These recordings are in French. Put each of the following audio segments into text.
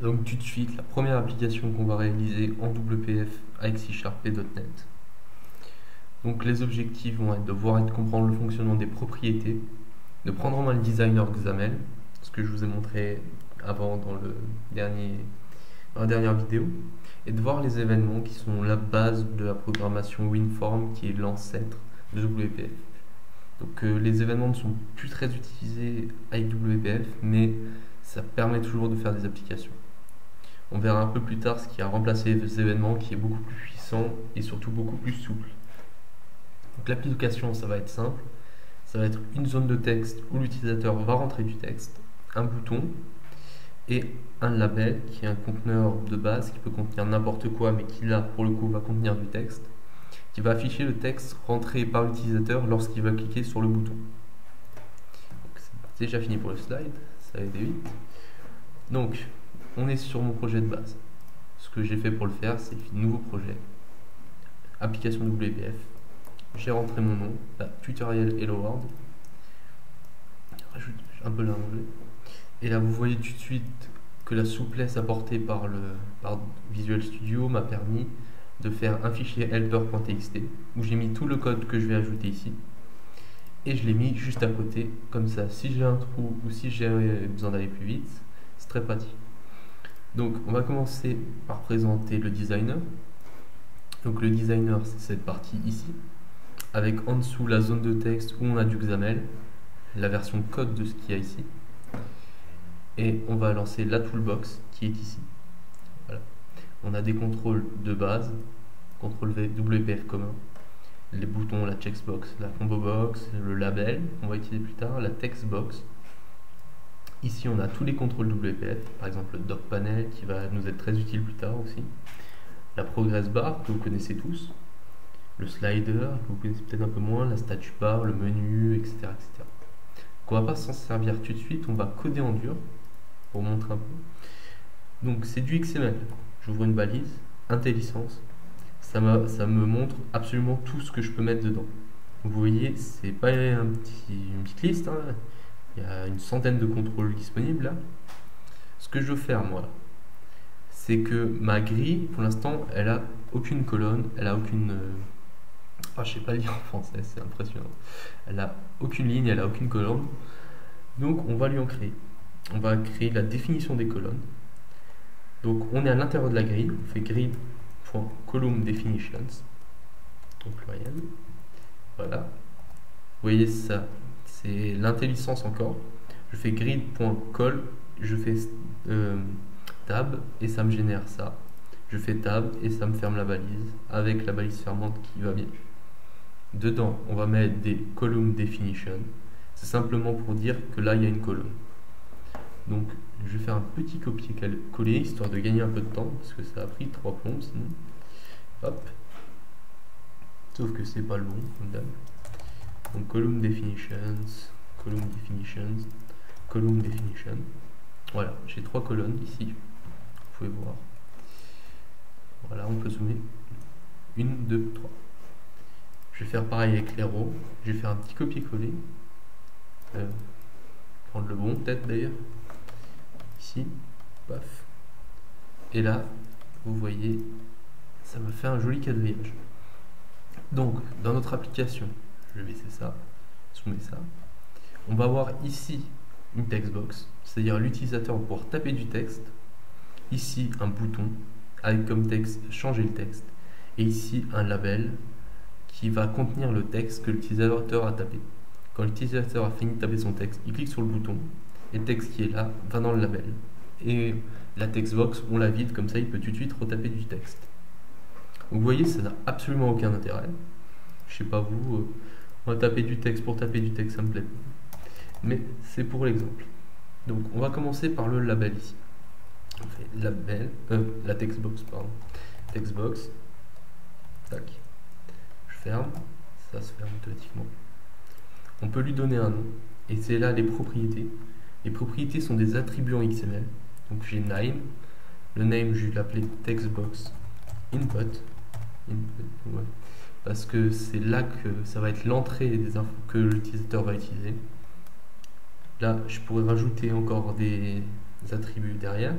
Donc tout de suite, la première application qu'on va réaliser en WPF avec C# et .NET. Donc les objectifs vont être de voir et de comprendre le fonctionnement des propriétés, de prendre en main le designer XAML, ce que je vous ai montré avant dans la dernière vidéo, et de voir les événements qui sont la base de la programmation WinForm, qui est l'ancêtre de WPF. Donc les événements ne sont plus très utilisés avec WPF, mais ça permet toujours de faire des applications. On verra un peu plus tard ce qui a remplacé les événements, qui est beaucoup plus puissant et surtout beaucoup plus souple. Donc l'application, ça va être simple. Ça va être une zone de texte où l'utilisateur va rentrer du texte, un bouton et un label qui est un conteneur de base qui peut contenir n'importe quoi, mais qui là pour le coup va contenir du texte, qui va afficher le texte rentré par l'utilisateur lorsqu'il va cliquer sur le bouton. C'est déjà fini pour le slide, ça a été vite. Donc on est sur mon projet de base. Ce que j'ai fait pour le faire, c'est nouveau projet, application WPF. J'ai rentré mon nom, tutoriel Hello World. Rajoute un peu l'anglais. Et là, vous voyez tout de suite que la souplesse apportée par Visual Studio m'a permis de faire un fichier helper.txt où j'ai mis tout le code que je vais ajouter ici. Et je l'ai mis juste à côté, comme ça, si j'ai un trou ou si j'ai besoin d'aller plus vite, c'est très pratique. Donc, on va commencer par présenter le designer. Donc, le designer, c'est cette partie ici, avec en dessous la zone de texte où on a du XAML, la version code de ce qu'il y a ici. Et on va lancer la toolbox qui est ici. Voilà. On a des contrôles de base, contrôle WPF commun, les boutons, la checkbox, la combo box, le label qu'on va utiliser plus tard, la textbox. Ici, on a tous les contrôles WPF, par exemple le doc panel qui va nous être très utile plus tard aussi. La progress bar que vous connaissez tous, le slider que vous connaissez peut-être un peu moins, la statue bar, le menu, etc. etc. Donc, on va pas s'en servir tout de suite, on va coder en dur pour montrer un peu. Donc c'est du XML. J'ouvre une balise, IntelliSense. Ça me montre absolument tout ce que je peux mettre dedans. Vous voyez, c'est pas une petite liste, hein. Il y a une centaine de contrôles disponibles là. Ce que je veux faire moi, c'est que ma grille, pour l'instant, elle a aucune colonne, elle a aucune... je sais pas lire en français, c'est impressionnant. Elle a aucune ligne, elle a aucune colonne. Donc on va lui en créer. On va créer la définition des colonnes. Donc on est à l'intérieur de la grille, on fait grid.columnDefinitions, au pluriel. Voilà. Vous voyez ça, c'est l'intelligence encore. Je fais grid.col, je fais tab et ça me génère ça. Je fais tab et ça me ferme la balise avec la balise fermante qui va bien. Dedans, on va mettre des column definition. C'est simplement pour dire que là, il y a une colonne. Donc, je vais faire un petit copier-coller, histoire de gagner un peu de temps, parce que ça a pris 3 plombs sinon. Hop. Sauf que c'est pas le bon, comme d'hab. Donc, column definitions, column definitions, column definition. Voilà, j'ai 3 colonnes ici. Vous pouvez voir. Voilà, on peut zoomer. 1, 2, 3. Je vais faire pareil avec les rows. Je vais faire un petit copier-coller. Prendre le bon peut-être d'ailleurs. Ici. Paf. Et là, vous voyez, ça me fait un joli quadrillage. Donc, dans notre application, je vais baisser ça, zoomer ça. On va avoir ici une textbox, c'est-à-dire l'utilisateur va pouvoir taper du texte. Ici, un bouton avec comme texte changer le texte. Et ici, un label qui va contenir le texte que l'utilisateur a tapé. Quand l'utilisateur a fini de taper son texte, il clique sur le bouton et le texte qui est là va dans le label. Et la textbox, on la vide, comme ça il peut tout de suite retaper du texte. Donc vous voyez, ça n'a absolument aucun intérêt. Je sais pas vous, on va taper du texte pour taper du texte, ça me plaît. Mais c'est pour l'exemple. Donc on va commencer par le label ici. On fait label, la textbox, pardon. Textbox. Tac. Je ferme. Ça se ferme automatiquement. On peut lui donner un nom. Et c'est là les propriétés. Les propriétés sont des attributs en XML. Donc j'ai name. Le name, je vais l'appeler textbox input. Ouais. Parce que c'est là que ça va être l'entrée des infos que l'utilisateur va utiliser. Là, je pourrais rajouter encore des attributs derrière,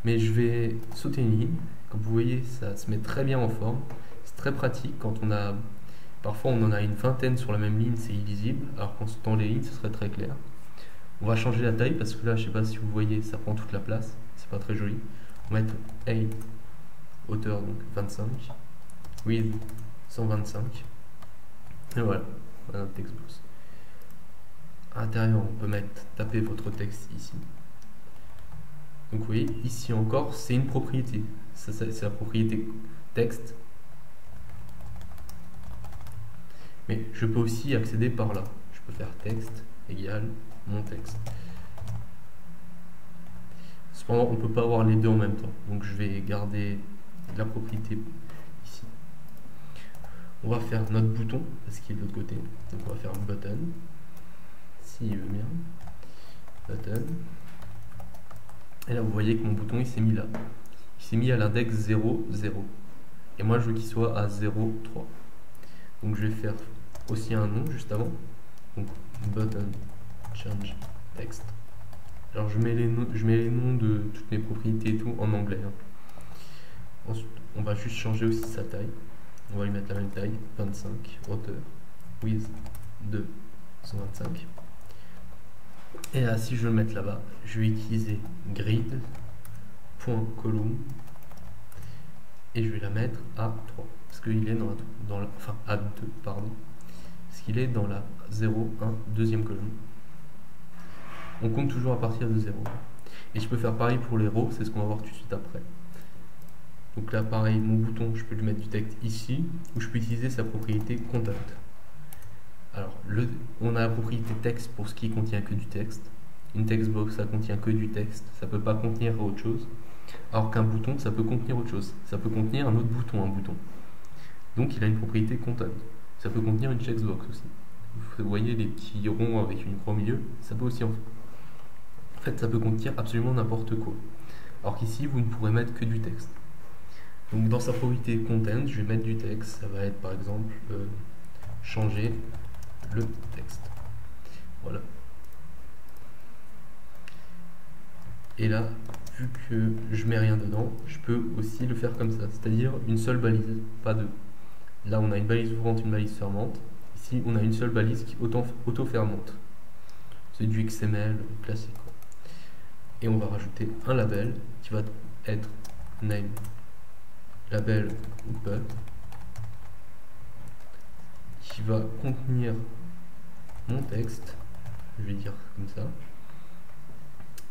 mais je vais sauter une ligne. Comme vous voyez, ça se met très bien en forme. C'est très pratique quand on a... Parfois, on en a une vingtaine sur la même ligne, c'est illisible, alors qu'en sautant les lignes, ce serait très clair. On va changer la taille parce que là, je sais pas si vous voyez, ça prend toute la place. C'est pas très joli. On va mettre 8, hauteur donc 25, width 125. Et voilà, notre textbox. À l'intérieur, on peut taper votre texte ici. Donc vous voyez, ici encore, c'est une propriété. C'est la propriété texte. Mais je peux aussi accéder par là. Je peux faire texte égale mon texte. Cependant, on ne peut pas avoir les deux en même temps. Donc je vais garder la propriété ici. On va faire notre bouton, parce qu'il est de l'autre côté. Donc on va faire button. S'il veut bien. Button. Et là, vous voyez que mon bouton, il s'est mis là. Il s'est mis à l'index 0, 0. Et moi, je veux qu'il soit à 0, 3. Donc je vais faire aussi un nom juste avant. Donc button change text. Alors je mets les noms de toutes mes propriétés et tout en anglais. Ensuite, on va juste changer aussi sa taille. On va lui mettre la même taille, 25, hauteur, width 2, 125. Et là, si je veux le mettre là-bas, je vais utiliser grid.column et je vais la mettre à 3 parce qu'il est enfin à 2, pardon, parce qu'il est dans la 0, 1, deuxième colonne. On compte toujours à partir de 0. Et je peux faire pareil pour les rows, c'est ce qu'on va voir tout de suite après. Donc là, pareil, mon bouton, je peux lui mettre du texte ici, ou je peux utiliser sa propriété contact. Alors, on a la propriété texte pour ce qui contient que du texte. Une textbox, ça contient que du texte, ça ne peut pas contenir autre chose. Alors qu'un bouton, ça peut contenir autre chose. Ça peut contenir un autre bouton, un bouton. Donc, il a une propriété contact. Ça peut contenir une checkbox aussi. Vous voyez les petits ronds avec une croix au milieu, ça peut aussi en fait, ça peut contenir absolument n'importe quoi. Alors qu'ici, vous ne pourrez mettre que du texte. Donc dans sa propriété content, je vais mettre du texte. Ça va être par exemple changer le texte. Voilà. Et là, vu que je mets rien dedans, je peux aussi le faire comme ça, c'est-à-dire une seule balise, pas deux. Là, on a une balise ouvrante, une balise fermante. Ici, on a une seule balise qui auto-fermente. C'est du XML classique. Et on va rajouter un label qui va être name label output qui va contenir mon texte, je vais dire comme ça,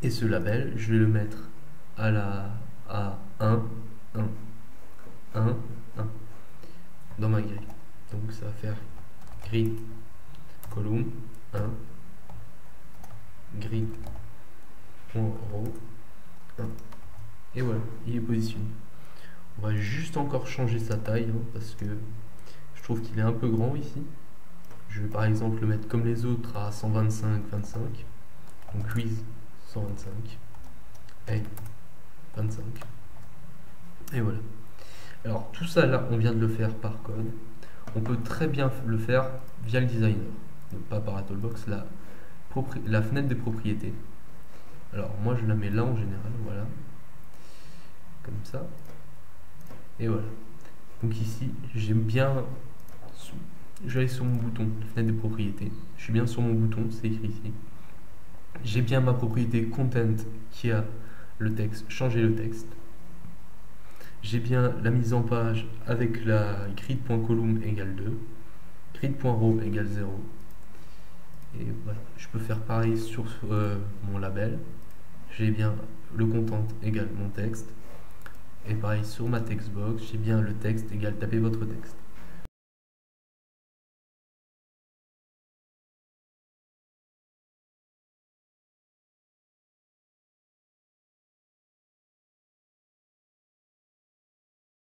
et ce label je vais le mettre à 1 1 1 1 dans ma grille. Donc ça va faire grid column 1 grid.row 1 et voilà, il est positionné. On va juste encore changer sa taille parce que je trouve qu'il est un peu grand ici. Je vais par exemple le mettre comme les autres à 125 25, donc width 125 et 25 et voilà. Alors tout ça là, on vient de le faire par code. On peut très bien le faire via le designer, donc pas par Atolbox, la fenêtre des propriétés. Alors moi je la mets là en général, voilà, comme ça, et voilà. Donc ici je vais aller sur mon bouton, la fenêtre des propriétés, je suis bien sur mon bouton, c'est écrit ici. J'ai bien ma propriété content qui a le texte, changer le texte. J'ai bien la mise en page avec la grid.column égale 2, grid.row égale 0. Et voilà, je peux faire pareil sur mon label. J'ai bien le content égale mon texte. Et pareil sur ma textbox, j'ai bien le texte égale taper votre texte.